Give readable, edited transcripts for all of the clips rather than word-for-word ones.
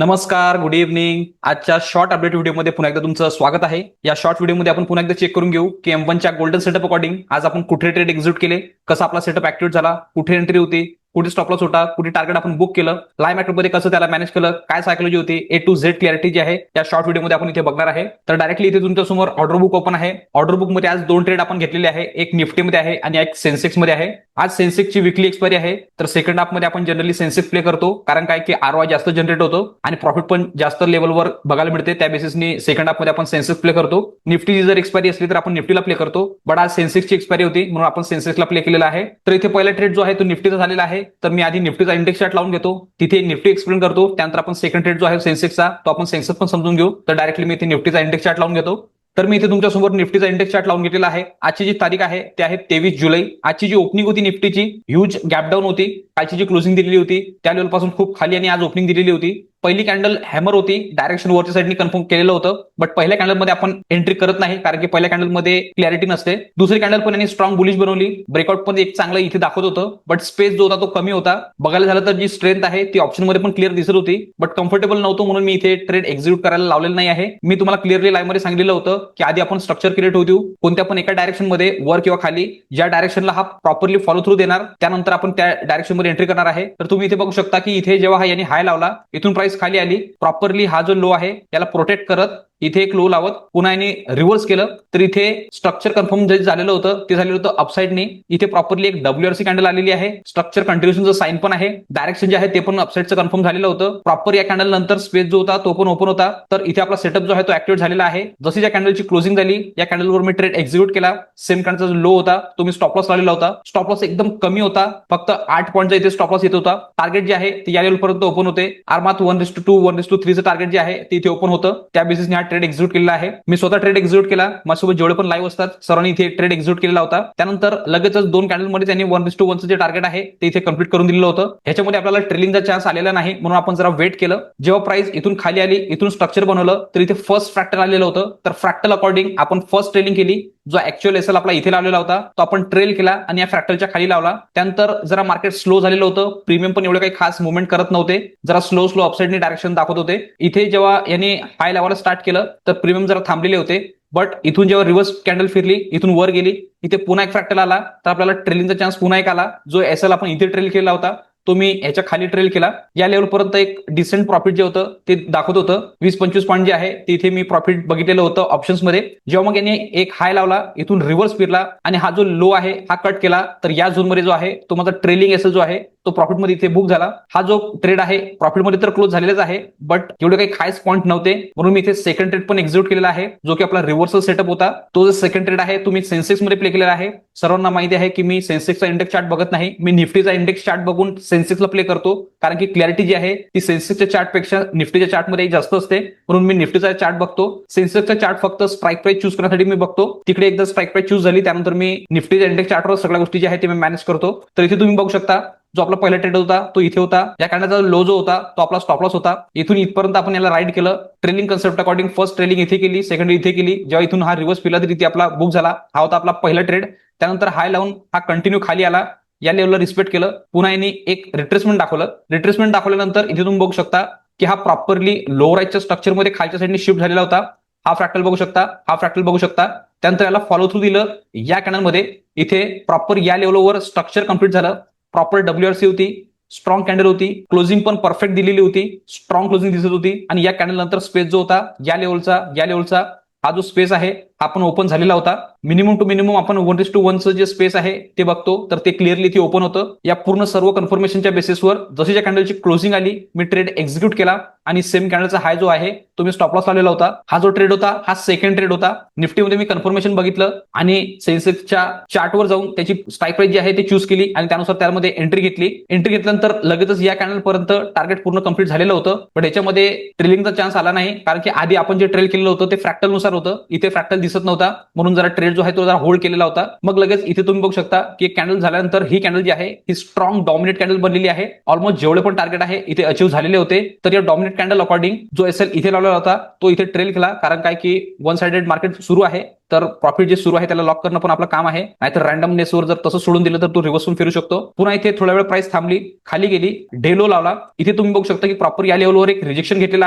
नमस्कार, good evening. आजच्या short update व्हिडिओमध्ये पुन्हा एकदा तुमचं स्वागत आहे. या शॉर्ट व्हिडिओमध्ये आपण पुन्हा एकदा चेक करून घेऊ की M1च्या गोल्डन सेटअप अकॉर्डिंग आज आपण कुठे ट्रेड एक्झिक्यूट केले, कसा आपला सेटअप ऍक्टिव्हेट झाला, कुठे एंट्री होती, कुठे स्टॉप लॉस होता, कुठे टार्गेट आपण बुक केलं, लाईव्ह मार्केटमध्ये कसं त्याला मॅनेज केलं, काय सायकोलॉजी होती, ए टू झेड क्लॅरिटी जी आहे या शॉर्ट व्हिडिओमध्ये आपण इथे बघणार आहे. तर डायरेक्टली इथे तुमच्यासमोर ऑर्डर बुक ओपन आहे. ऑर्डर बुकमध्ये आज दोन ट्रेड आपण घेतलेले आहे, एक निफ्टीमध्ये आहे आणि एक सेन्सेक्समध्ये आहे. आज सेन्सेक्सची विकली एक्सपायरी आहे. तर सेकंड हाफमध्ये आपण जनरली सेन्सेक्स प्ले करतो, कारण काय की ROI जास्त जनरेट होतो आणि प्रॉफिट पण जास्त लेवलवर बघायला मिळते. त्या बेसिसनी सेकंड हाफमध्ये आपण सेन्सेक्स प्ले करतो. निफ्टीची जर एक्सपायरी असली तर आपण निफ्टीला प्ले करतो, बट आज सेन्सेक्सची एक्सपायरी होती म्हणून आपण सेन्सेक्सला प्ले केलेला आहे. तर इथे पहिला ट्रेड जो आहे तो निफ्टीचा झालेला आहे. तर मी आधी निफ्टीचा इंडेक्स चार्ट लावून घेतो, तिथे निफ्टी एक्सप्लेन करतो. त्यानंतर आपण सेकंड ट्रेड जो आहे सेन्सेक्सचा तो आपण सेन्सेक्स पण समजून घेऊ. तर डायरेक्टली मी इथे निफ्टीचा इंडेक्स चार्ट लावून घेतो. तर मी इथे तुमच्यासमोर निफ्टीचा इंडेक्स चार्ट लावून घेतलेला आहे. आजची जी तारीख आहे ती आहे 23 जुलै. आजची जी ओपनिंग होती निफ्टीची ह्यूज गॅप डाऊन होती. कालची जी क्लोजिंग दिलेली होती त्या लेवल पासून खूप खाली आणि आज ओपनिंग दिलेली होती. पहिली कॅन्डल हॅमर होती, डायरेक्शन वरच्या साईडनी कन्फर्म केलेलं होतं, बट पहिल्या कॅन्डलमध्ये आपण एंट्री करत नाही कारण की पहिल्या कॅन्डलमध्ये क्लॅरिटी नसते. दुसरी कॅन्डल पण यांनी स्ट्रॉंग बुलिश बनवली, ब्रेकआउट पण एक चांगलं इथे दाखवत होतं, बट स्पेस जो होता तो कमी होता. बघायला झालं तर जी स्ट्रेंथ आहे ती ऑप्शनमध्ये पण क्लिअर दिसत होती, बट कम्फर्टेबल नव्हतं म्हणून मी इथे ट्रेड एक्झिक्यूट करायला लावलेलं नाही आहे. मी तुम्हाला क्लिअरली लाईव्ह मध्ये सांगितलेलं होतं की आधी आपण स्ट्रक्चर क्रिएट होऊ देऊ, कोणत्या पण एका डायरेक्शन मध्ये वर किंवा खाली, ज्या डायरेक्शनला हा प्रॉपरली फॉलो थ्रू देणार त्यानंतर आपण त्या डायरेक्शन मध्ये एंट्री करणार आहे. तर तुम्ही इथे बघू शकता की इथे जेव्हा हा यांनी हाय लावला, इथून प्राइस खाली आली, प्रॉपरली हा जो लो आहे त्याला प्रोटेक्ट करत इथे एक लो लावत पुन्हा यांनी रिव्हर्स केलं. तर इथे स्ट्रक्चर कन्फर्म जे झालेलं होतं ते झालेलं होतं अपसाइडनी. इथे प्रॉपरली एक WRC कॅन्डल आलेली आहे, स्ट्रक्चर कंटिन्युएशनचं साइन पण आहे, डायरेक्शन जे आहे ते पण अपसाइडचं कन्फर्म झालेलं होतं. प्रॉपर या कॅन्डल नंतर स्पेस जो होता तो पण ओपन होता. तर इथे आपला सेटअप जो आहे तो ऍक्टिव्हेट झालेला आहे. जशी ज्या कॅन्डलची क्लोजिंग झाली या कॅन्डलवर मी ट्रेड एक्झिक्यूट केला. सेम कॅन्डलचा जो लो होता तो मी स्टॉप लॉस लावलेला होता. स्टॉप लॉस एकदम कमी होता, फक्त 8 पॉईंटचा इथे स्टॉप लॉस येत होता. टार्गेट जे आहे ते या लेवल पर्यंत ओपन होते. आरामात 1:2 1:3चं टार्गेट जे आहे ते इथे ओपन होतं. त्या बेसिसने हा ट्रेड एक्झिक्यूट केलेला आहे. मी स्वतः ट्रेड एक्झिक्यूट केला, माझ्यासोबत जेवढे पण लाईव्ह असतात सर्वांनी इथे ट्रेड एक्झिक्यूट केलेला होता. त्यानंतर लगेचच दोन कॅन्डलमध्ये त्यांनी 1:1चं जे टार्गेट आहे ते इथे कंप्लीट करून दिलेलं होतं. ह्याच्यामध्ये आपल्याला ट्रेलिंगचा चान्स आलेला नाही म्हणून आपण जरा वेट केलं. जेव्हा प्राइस इथून खाली आली, इथून स्ट्रक्चर बनवलं, तर इथे फर्स्ट फ्रॅक्टल आलेलं होतं. तर फ्रॅक्टल अकॉर्डिंग आपण फर्स्ट ट्रेलिंग केली. जो ऍक्च्युअल एसएल आपला इथे लावलेला होता तो आपण ट्रेल केला आणि या फ्रॅक्टलच्या खाली लावला. त्यानंतर जरा मार्केट स्लो झालेलं होतं, प्रीमियम पण एवढे काही खास मुवमेंट करत नव्हते, जरा स्लो अपसाइडनी डायरेक्शन दाखवत होते. इथे जेव्हा यांनी हाय लावायला स्टार्ट केलं तर प्रीमियम जरा थांबलेले होते, बट इथून जेव्हा रिव्हर्स कॅन्डल फिरली, इथून वर गेली, इथे पुन्हा एक फ्रॅक्टल आला, तर आपल्याला ट्रेलिंगचा चान्स पुन्हा एक आला. जो एसएल आपण इथे ट्रेल केला होता तो मी ह्याच्या खाली ट्रेल केला. या लेवलपर्यंत एक डिसेंट प्रॉफिट जे होतं ते दाखवत होतं. 20-25 पॉईंट जे आहे ते इथे मी प्रॉफिट बघितलेलं होतं ऑप्शन्समध्ये. जेव्हा मग यांनी एक हाय लावला, इथून रिव्हर्स फिरला आणि हा जो लो आहे हा कट केला, तर या झोनमध्ये जो आहे तो माझा ट्रेलिंग एसएल जो आहे तो प्रॉफिटमध्ये इथे बुक झाला. हा जो ट्रेड आहे प्रॉफिटमध्ये तर क्लोज झालेलाच आहे, बट एवढे काही खास पॉईंट नव्हते म्हणून मी इथे सेकंड ट्रेड पण एक्झिक्यूट केलेला आहे, जो की आपला रिव्हर्सल सेटअप होता. तो जो सेकंड ट्रेड आहे तो मी सेन्सेक्स मध्ये प्ले केलेला आहे. सर्वांना माहिती आहे की मी सेन्सेक्सचा इंडेक्स चार्ट बघत नाही, मी निफ्टीचा इंडेक्स चार्ट बघून सेन्सेक्सला प्ले करतो, कारण की क्लॅरिटी जी आहे ती सेन्सेक्सच्या चार्टपेक्षा निफ्टीच्या चार्टमध्ये जास्त असते म्हणून मी निफ्टीचा चार्ट बघतो. सेन्सेक्सचा चार्ट फक्त स्ट्राईक प्राइस चूज करण्यासाठी मी बघतो. तिकडे एकदा स्ट्राईक प्राइस चूज झाली त्यानंतर मी निफ्टीच्या इंडेक्स चार्टवर सगळ्या गोष्टी ज्या आहेत ते मी मॅनेज करतो. तर इथे तुम्ही बघू शकता जो आपला पहिला ट्रेड होता तो इथे होता. या कॅन्डलचा लो जो होता तो आपला स्टॉप लॉस होता. इथून इथपर्यंत आपण याला राईड केलं. Trailing concept according first trailing इथे केली, सेकंड इथे केली. जेव्हा इथून हा रिव्हर्स फिरला तर इथे आपला बुक झाला. हा होता आपला पहिला ट्रेड. त्यानंतर हाय लावून हा कंटिन्यू खाली आला, या लेवलला रिस्पेक्ट केलं, पुन्हा यांनी एक रिट्रेसमेंट दाखवलं. रिट्रेसमेंट दाखवल्यानंतर इथे तुम्ही बघू शकता की हा प्रॉपरली लो राईजच्या स्ट्रक्चरमध्ये खालच्या साईडने शिफ्ट झालेला होता. हा फ्रॅक्टल बघू शकता, हा फ्रॅक्टल बघू शकता. त्यानंतर याला फॉलो थ्रू दिलं या कॅनलमध्ये. इथे प्रॉपर या लेवलवर स्ट्रक्चर कंप्लीट झालं. प्रॉपर WRC होती, स्ट्रॉंग कॅन्डल होती, क्लोजिंग पण परफेक्ट दिलेली होती, स्ट्रॉंग क्लोजिंग दिसत होती. आणि या कॅन्डल नंतर स्पेस जो होता या लेवलचा हा जो स्पेस आहे हा पण ओपन झालेला होता. मिनिमम टू मिनिमम आपण 1:1चं जे स्पेस आहे ते बघतो, तर ते क्लिअरली इथे ओपन होतं. या पूर्ण सर्व कन्फर्मेशनच्या बेसिसवर जशी ज्या कॅन्डलची क्लोजिंग आली मी ट्रेड एक्झिक्यूट केला आणि सेम कॅन्डलचा हाय जो आहे तो मी स्टॉप लॉस लावलेला होता. हा जो ट्रेड होता हा सेकंड ट्रेड होता. निफ्टीमध्ये मी कन्फर्मेशन बघितलं आणि सेन्सेक्सच्या चार्टवर जाऊन त्याची स्ट्राईक प्राइस जी आहे ती चूज केली आणि त्यानुसार त्यामध्ये एंट्री घेतली. एंट्री घेतल्यानंतर लगेचच या कॅन्डल पर्यंत टार्गेट पूर्ण कंप्लीट झालेलं होतं, पण याच्यामध्ये ट्रेलिंगचा चान्स आला नाही, कारण की आधी आपण जे ट्रेल केलेलं होतं ते फ्रॅक्टल नुसार होतं. इथे फ्रॅक्टल दिसत नव्हता, म्हणून जरा ट्रेड जो आहे तो जरा होल्ड केलेला होता. मग लगेच इथे तुम्ही बघू शकता की एक कॅन्डल झाल्यानंतर ही कॅन्डल जी आहे ही स्ट्रॉंग डॉमिनेट कॅन्डल बनलेली आहे. ऑलमोस्ट जेवढे पण टार्गेट आहे इथे अचीव झालेले होते. तर या डॉमिनेट कॅन्डल अकॉर्डिंग जो एसएल इथे लावलेला होता तो इथे ट्रेल केला, कारण काय की वन साइडेड मार्केट सुरू आहे, तर प्रॉफिट जे सुरू आहे त्याला लॉक करणं पण आपलं काम आहे. नाहीतर रॅन्डमनेसवर जर तसं सोडून दिलं तर तो रिव्हर्सून फिरू शकतो. पुन्हा इथे थोड्या वेळ प्राइस थांबली, खाली गेली, डे लो लावला. इथे तुम्ही बघू शकता की प्रॉपर या लेवलवर एक रिजेक्शन घेतलेला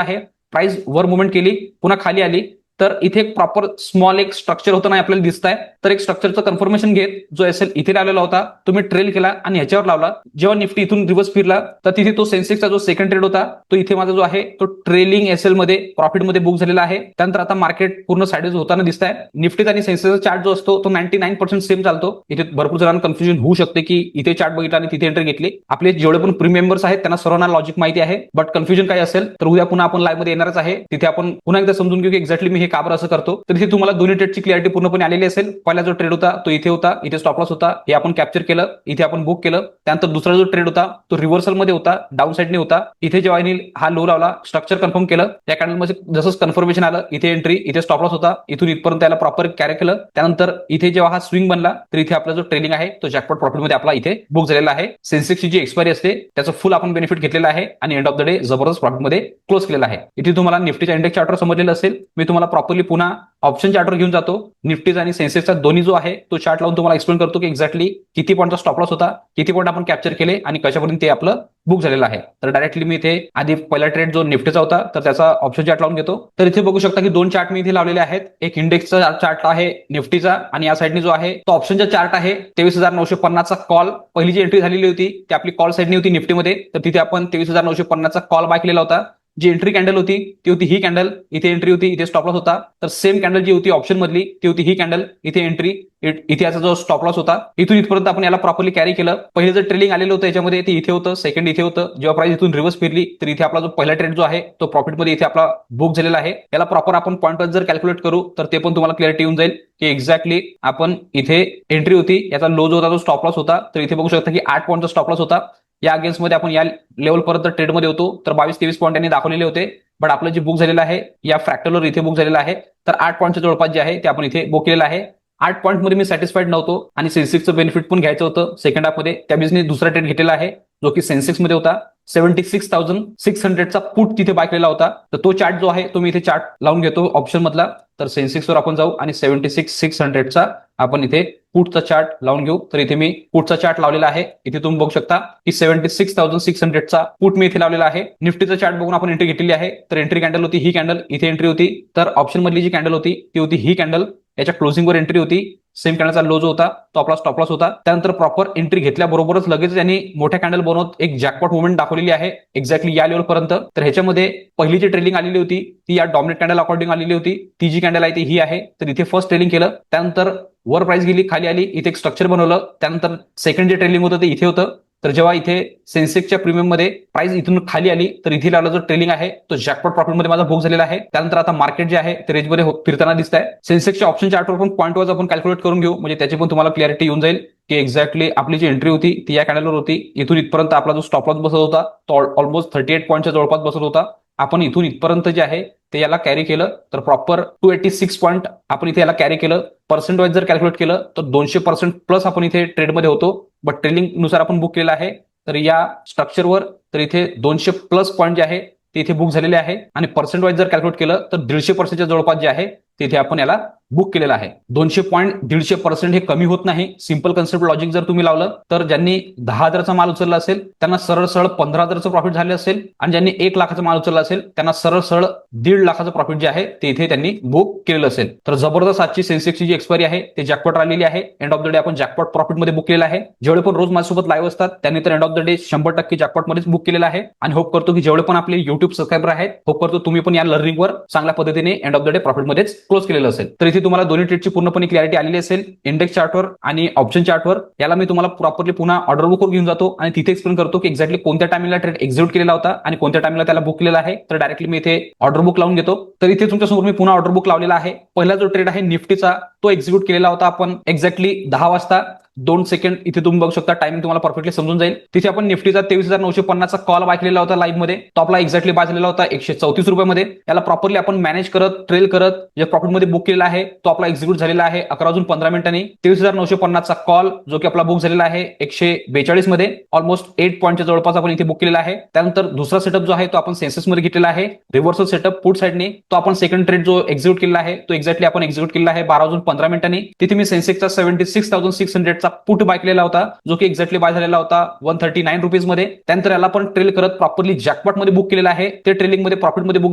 आहे. प्राइस वर मुवमेंट केली, पुन्हा खाली आली. तर इथे एक प्रॉपर स्मॉल एक स्ट्रक्चर होतं ना आपल्याला दिसत आहे. तर एक स्ट्रक्चरचं कन्फर्मेशन घेत जो एसएल इथे लावलेला होता तुम्ही ट्रेल केला आणि ह्याच्यावर लावला. जेव्हा निफ्टी इथून रिव्हर्स फिरला तर तिथे तो सेन्सेक्सचा जो सेकंड ट्रेड होता तो इथे माझा जो आहे तो ट्रेलिंग एसएल मध्ये प्रॉफिटमध्ये बुक झालेला आहे. त्यानंतर आता मार्केट पूर्ण साईडच होताना दिसत आहे. निफ्टीचा आणि सेन्सेक्सचा चार्ट जो असतो तो 99% सेम चालतो. इथे भरपूर जणांना कन्फ्युजन होऊ शकते की इथे चार्ट बघितला आणि तिथे एंट्री घेतली. आपले जेवढे पण प्री मेंबर्स आहेत त्यांना सर्वांना लॉजिक माहिती आहे. बट कन्फ्युजन काय असेल तर उद्या पुन्हा आपण लाईव्ह मध्ये येणारच आहे. तिथे आपण पुन्हा एकदा समजून घेऊ की एक्झॅक्टली मी हे का बरं असं करतो. तर इथे तुम्हाला दोन्ही ट्रेडची क्लिअरिटी पूर्णपणे आलेली असेल. पहिला जो ट्रेड होता तो इथे होता, इथे स्टॉप लॉस होता, हे आपण कॅप्चर केलं, इथे आपण बुक केलं. त्यानंतर दुसरा जो ट्रेड होता तो रिव्हर्सल मध्ये होता, डाऊन साइडने होता. इथे जेव्हा हा लो लावला, स्ट्रक्चर कन्फर्म केलं, या कॅन्डल मध्ये जसं कन्फर्मेशन आलं इथे एंट्री, इथे स्टॉप लॉस होता, इथून इथपर्यंत त्याला प्रॉपर कॅरी केलं. त्यानंतर इथे जेव्हा हा स्विंग बनला तर इथे आपला जो ट्रेडिंग आहे तो जॅकपॉट प्रॉफिट मध्ये आपला इथे बुक झालेला आहे. सेन्सेक्सची जी एक्सपायरी असते त्याचं फुल आपण बेनिफिट घेतलेला आहे आणि एंड ऑफ द डे जबरदस्त प्रॉफिट मध्ये क्लोज केलेला आहे. इथे तुम्हाला निफ्टीच्या इंडेक्स चार्टर समजलेलं असेल. मी तुम्हाला प्रॉपरली पुन्हा ऑप्शन चार्टर घेऊन जातो. निफ्टीचा आणि सेन्सेक्सचा दोन्ही जो आहे तो चार्ट लावून तुम्हाला एक्सप्लेन करतो की एक्झॅक्टली किती पॉईंटचा स्टॉप लॉस होता, किती पॉईंट आपण कॅप्चर केले आणि कशापर्यंत ते आपलं बुक झालेलं आहे. तर डायरेक्टली मी इथे आधी पहिला ट्रेड जो निफ्टीचा होता तर त्याचा ऑप्शन चार्ट लावून घेतो. तर इथे बघू शकता की दोन चार्ट मी इथे लावलेले आहेत. एक इंडेक्सचा चार्ट आहे निफ्टीचा आणि या साईडने जो आहे तो ऑप्शनचा चार्ट आहे. 23,950 चा कॉल पहिली जी एंट्री झालेली होती ती आपली कॉल साईडनी होती निफ्टीमध्ये. तर तिथे आपण 23,950 चा कॉल बाय केलेला होता. जी एंट्री कॅन्डल होती ती होती ही कॅन्डल, इथे एंट्री होती, इथे स्टॉप लॉस होता. तर सेम कॅन्डल जी होती ऑप्शन मधली ती होती ही कॅन्डल, इथे एंट्री, इथे याचा जो स्टॉप लॉस होता. इथून इथपर्यंत आपण याला प्रॉपरली कॅरी केलं. पहिले जर ट्रेलिंग आलेलं होतं याच्यामध्ये ते इथे होतं, सेकंड इथे होतं. जेव्हा प्राइस इथून रिव्हर्स फिरली तर इथे आपला जो पहिला ट्रेड जो आहे तो प्रॉफिटमध्ये इथे आपला बुक झालेला आहे. याला प्रॉपर आपण पॉईंट वाईज जर कॅल्क्युलेट करू तर ते पण तुम्हाला क्लॅरिटी येऊन जाईल की एक्झॅक्टली आपण इथे एंट्री होती, याचा लो जो होता तो स्टॉप लॉस होता. तर इथे बघू शकता की 8 पॉईंटचा स्टॉप लॉस होता. या अगेन्स्ट मध्ये आपण या लेवल पर्यंत ट्रेडमध्ये होतो तर 22-23 पॉईंट यांनी दाखवलेले होते. बट आपलं जे बुक झालेलं आहे या फ्रॅक्टलवर इथे बुक झालेलं आहे. तर 8 पॉईंटच्या जवळपास जे आहे ते आपण इथे बुक केलेलं आहे. 8 पॉईंट मध्ये मी सॅटिस्फाईड नव्हतो आणि सेन्सेक्सचं बेनिफिट पण घ्यायचं होतं सेकंड हाफ मध्ये. त्या बिझनेस दुसरा ट्रेड घेतलेला आहे जो की सेन्सेक्स मध्ये होता. 76,600 चा पुट तिथे बाय केलेला होता. तर तो चार्ट जो आहे तो मी इथे चार्ट लावून घेतो ऑप्शन मधला. तर सेन्सेक्सवर आपण जाऊ आणि 76,600 चा आपण इथे पुटचा चार्ट लावून घेऊ. तर इथे मी पुटचा चार्ट लावलेला आहे. इथे तुम्ही बघू शकता की 76,600 चा पुट मी इथे लावलेला आहे. निफ्टीचा चार्ट बघून आपण एंट्री घेतलेली आहे. तर एंट्री कॅन्डल होती ही कॅन्डल, इथे एंट्री होती. तर ऑप्शन मधली जी कॅन्डल होती ती होती ही कॅन्डल, याच्या क्लोजिंगवर एंट्री होती. सेम कॅन्डलचा लो जो होता तो आपला स्टॉप लॉस होता. त्यानंतर प्रॉपर एंट्री घेतल्याबरोबरच लगेच त्यांनी मोठ्या कॅन्डल बनवत एक जॅकपॉट मुवमेंट दाखवलेली आहे एक्झॅक्टली या लेवल पर्यंत. तर ह्याच्यामध्ये पहिली जी ट्रेडिंग आलेली होती ती या डॉमिनेट कॅन्डल अकॉर्डिंग आलेली होती. ती जी कॅन्डल आहे ती ही आहे. तर इथे फर्स्ट ट्रेडिंग केलं, त्यानंतर वर प्राइस गेली, खाली आली, इथे एक स्ट्रक्चर बनवलं. त्यानंतर सेकंड जे ट्रेलिंग होतं ते इथे होतं. तर जेव्हा इथे सेन्सेक्सच्या प्रीमियम मध्ये प्राइस इथून खाली आली तर इथे लावला जो ट्रेलिंग आहे तो जॅकपॉट प्रॉफिट मध्ये माझा बुक झालेला आहे. त्यानंतर आता मार्केट जे आहे ते रेंजमध्ये फिरताना दिसत आहे. सेन्सेक्सच्या ऑप्शन चार्टवर पण पॉईंट वाईज आपण कॅल्क्युलेट करून घेऊ, म्हणजे त्याची पण तुम्हाला क्लॅरिटी येऊन जाईल की एक्झॅक्टली आपली जी एंट्री होती ती या कॅन्डलवर होती. इथून इथपर्यंत आपला जो स्टॉप लॉस बसत होता तो ऑलमोस्ट 38 पॉईंटच्या जवळपास बसत होता. आपण इथून इथपर्यंत जे आहे ते याला कॅरी केलं तर प्रॉपर 286 पॉईंट आपण इथे याला कॅरी केलं. पर्सेंट वाईज जर कॅल्क्युलेट केलं तर 200% प्लस आपण इथे ट्रेडमध्ये होतो. बट ट्रेलिंग नुसार आपण बुक केलेला आहे. तर या स्ट्रक्चरवर तर इथे 200 प्लस पॉईंट जे आहे ते इथे बुक झालेले आहे. आणि पर्सेंट वाईज जर कॅल्क्युलेट केलं तर 150%च्या जवळपास जे आहे तिथे आपण याला बुक केलेला आहे. 200 पॉईंट 150% हे कमी होत नाही. सिंपल कन्सेप्ट लॉजिक जर तुम्ही लावलं तर ज्यांनी 10,000चा माल उचलला असेल त्यांना सरळ सरळ 15,000चं प्रॉफिट झाले असेल आणि ज्यांनी 1 लाखाचा माल उचलला असेल त्यांना सरळ सरळ 1.5 लाखाचं प्रॉफिट जे आहे ते इथे त्यांनी बुक केलेलं असेल. तर जबरदस्त आजची सेन्सेक्सची जी एक्सपायरी आहे ते जॅकपॉट आलेली आहे. एंड ऑफ द डे आपण जॅकपॉट प्रॉफिट मध्ये बुक केलेला आहे. जेवढे पण रोज माझ्यासोबत लाईव्ह असतात त्यांनी तर end of the day 100% jackpot मध्येच बुक केलेला आहे. आणि होप करतो की जेवढे पण आपले युट्यूब सबस्क्रायबर आहेत, होप करतो तुम्ही पण या लर्निंगवर चांगल्या पद्धतीने end of the day profit मध्येच क्लोज केलेलं असेल. तर इथे तुम्हाला दोन्ही ट्रेडची पूर्णपणे क्लॅरिटी आलेली असेल इंडेक्स चार्टवर आणि ऑप्शन चार्टवर. याला मी तुम्हाला प्रॉपरली पुन्हा ऑर्डर बुकवर घेऊन जातो आणि तिथे एक्सप्लेन करतो की एक्झॅक्टली कोणत्या टाइमिंगला ट्रेड एक्झिक्यूट केलेला होता आणि कोणत्या टाइमिंगला त्याला बुक केलेला आहे. तर डायरेक्टली मी इथे ऑर्डर बुक लावून घेतो. तर इथे तुमच्यासमोर मी पुन्हा ऑर्डर बुक लावलेला आहे. पहिला जो ट्रेड आहे निफ्टीचा तो एक्झिक्यूट केलेला होता आपण एक्झॅक्टली 10 वाजता 2 सेकंड इथे तुम्ही बघू शकता, टायमिंग तुम्हाला परफेक्टली समजून जाईल. तिथे आपण निफ्टीचा 23,950चा कॉल बाय केलेला होता लाईव्ह मध्ये. तो आपला एक्झॅक्टली बाय झालेला होता 134 रुपयामध्ये. याला प्रॉपरली आपण मॅनेज करत ट्रेल करत जे प्रॉफिटमध्ये बुक केलेला आहे तो आपला एक्झिक्यूट झालेला आहे 11 वाजून 15 मिनिटांनी. 23,950चा कॉल जो की आपला बुक झालेला आहे 142 मध्ये, ऑलमोस्ट 8 पॉईंटच्या जवळपास आपण इथे बुक केलेला आहे. त्यानंतर दुसरा सेटअप जो आहे तो आपण सेन्सेक्स मध्ये घेतलेला आहे, रिव्हर्सल सेटअप पुट साइडने. तो आपण सेकंड ट्रेड जो एक्झिक्यूट केलेला आहे तो एक्झॅक्टली आपण एक्झिक्यूट केलेला आहे 12 वाजून 15 मिनिटांनी. तिथे मी सेन्सेक्सचा 76,600चा पुट बाय केलेला होता जो की एक्झॅक्टली बाय झालेला होता 139 रुपीज मध्ये. त्यानंतर याला आपण ट्रेल करत प्रॉपरली जॅकपॉट मध्ये बुक केलेला आहे. ते ट्रेलिंग मध्ये प्रॉफिट मध्ये बुक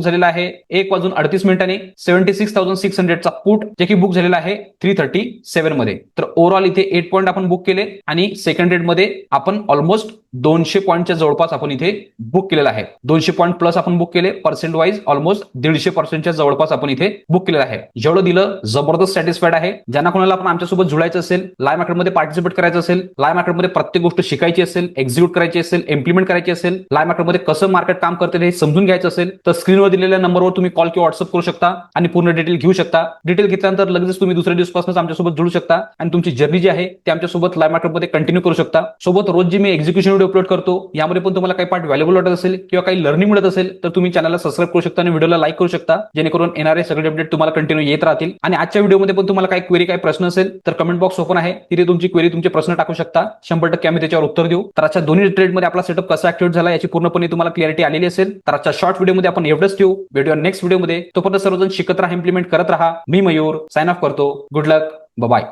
झालेला आहे 1 वाजून 38 मिनिटांनी. 76,600चा पुट जे की बुक झालेला आहे 337 मध्ये. तर ओव्हरऑल इथे 8 पॉईंट आपण बुक केले आणि सेकंड ट्रेड मध्ये आपण ऑलमोस्ट 200 पॉईंटच्या जवळपास आपण इथे बुक केलेला आहे. 200 पॉईंट प्लस आपण बुक केले. पर्सेंट वाईज ऑलमोस्ट 150%च्या जवळपास आपण इथे बुक केलेलं आहे. जेवढं दिलं जबरदस्त सॅटिस्फाईड आहे. ज्यांना कोणाला पण आमच्यासोबत जुळायचं असेल, लाईव्ह मार्केटमध्ये पार्टिसिपेट करायचं असेल, लाईव्ह मार्केटमध्ये प्रत्येक गोष्ट शिकायची असेल, एक्झिक्यूट करायची असेल, इम्प्लिमेंट करायची असेल, लाईव्ह मार्केटमध्ये कसं मार्केट काम करते हे समजून घ्यायचं असेल तर स्क्रीनवर दिलेल्या नंबरवर तुम्ही कॉल किंवा व्हॉट्सअप करू शकता आणि पूर्ण डिटेल घेऊ शकता. डिटेल घेतल्यानंतर लगेच तुम्ही दुसऱ्या दिवसापासून आमच्यासोबत जुळू शकता आणि तुमची जर्नी जी आहे ती आमच्यासोबत लाईव्ह मार्केटमध्ये कंटिन्यू करू शकता. सोबत रोज जी मी एक्झिक्युशन व्हिडिओ अपलोड करतो यामध्ये पण तुम्हाला काही पार्ट व्हॅल्युबल वाटत असेल किंवा काही लर्निंग मिळत असेल तर तुम्ही चॅनलला सबस्क्राईब करू शकता आणि व्हिडिओला लाईक करू शकता, जेणेकरून येणारे सगळे अपडेट तुम्हाला कंटिन्यू येत राहतील. आणि आजच्या व्हिडिओमध्ये पण तुम्हाला काही क्वेरी, काही प्रश्न असेल तर कमेंट बॉक्स ओपन आहे, तिथे तुमची क्वेरी, तुमचे प्रश्न टाकू शकता. 100% आम्ही त्याच्यावर उत्तर देऊ. तर आजच्या दोन्ही ट्रेडमध्ये आपला सेटअप कसा ऍक्टिव्हेट झाला याची पूर्णपणे तुम्हाला क्लॅरिटी आलेली असेल. तर आजच्या शॉर्ट व्हिडिओमध्ये आपण एवढंच ठेवू. व्हिडिओ नेक्स्ट व्हिडिओमध्ये. तोपर्यंत सर्वजण शिकत राहा, इम्प्लिमेंट करत राहा. मी मयूर साइन ऑफ करतो. गुड लक, बाय.